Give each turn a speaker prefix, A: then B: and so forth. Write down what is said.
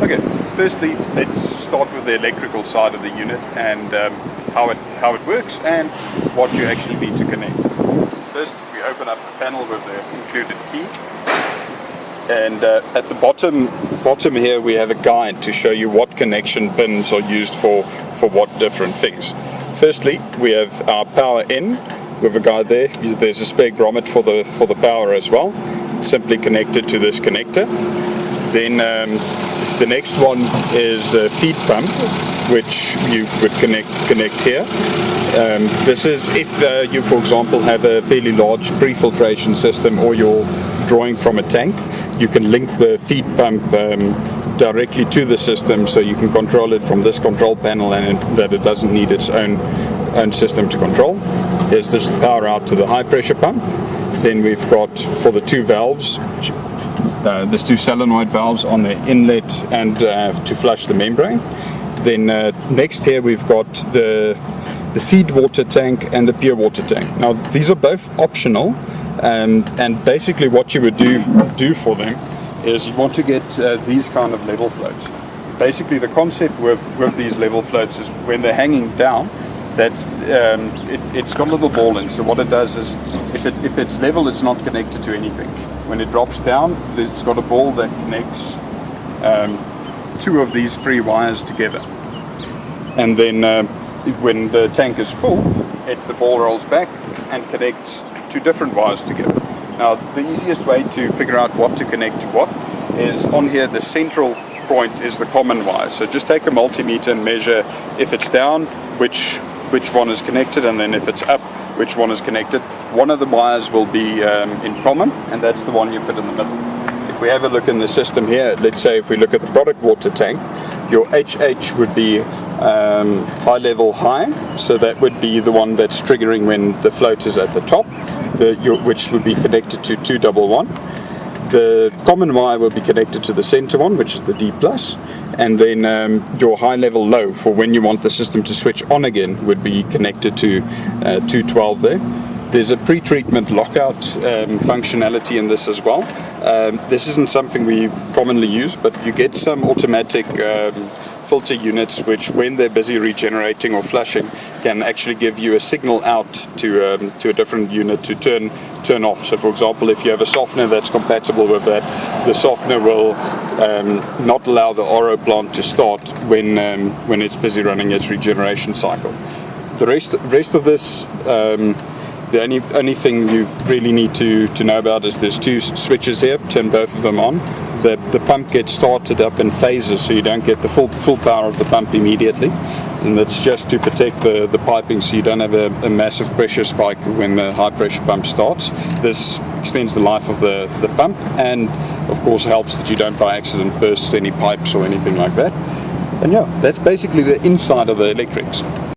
A: Okay, firstly, let's start with the electrical side of the unit and how it works and what you actually need to connect. First, we open up the panel with the included key, and at the bottom here we have a guide to show you what connection pins are used for what different things. Firstly, we have our power in with a guide there. There's a spare grommet for the power as well. It's simply connected to this connector. Then the next one is a feed pump, which you would connect here. This is if you, for example, have a fairly large pre-filtration system or you're drawing from a tank, you can link the feed pump directly to the system, so you can control it from this control panel, and that it doesn't need its own system to control. There's this power out to the high pressure pump. Then we've got, for the two valves, there's two solenoid valves on the inlet and to flush the membrane. Then next here we've got the feed water tank and the pure water tank. Now these are both optional, and basically what you would do for them is you want to get these kind of level floats. Basically the concept with these level floats is when they're hanging down, that it's got a little ball in. So what it does is, if it's level, it's not connected to anything. When it drops down, it's got a ball that connects two of these three wires together. And then when the tank is full, the ball rolls back and connects two different wires together. Now the easiest way to figure out what to connect to what is on here. The central point is the common wire. So just take a multimeter and measure if it's down, which one is connected, and then if it's up, which one is connected. One of the wires will be in common, and that's the one you put in the middle. If we have a look in the system here, let's say if we look at the product water tank, your HH would be high level high, so that would be the one that's triggering when the float is at the top, which would be connected to 211. The common wire will be connected to the center one, which is the D+, and then your high level low, for when you want the system to switch on again, would be connected to 212 there. There's a pre-treatment lockout functionality in this as well. This isn't something we commonly use, but you get some automatic filter units which, when they're busy regenerating or flushing, can actually give you a signal out to a different unit to turn off. So for example, if you have a softener that's compatible with that, the softener will not allow the RO plant to start when it's busy running its regeneration cycle. The rest of this, the only thing you really need to know about is there's two switches here. Turn both of them on. The pump gets started up in phases, so you don't get the full power of the pump immediately, and that's just to protect the piping, so you don't have a massive pressure spike when the high pressure pump starts. This extends the life of the pump, and of course helps that you don't by accident burst any pipes or anything like that. And yeah, that's basically the inside of the electrics.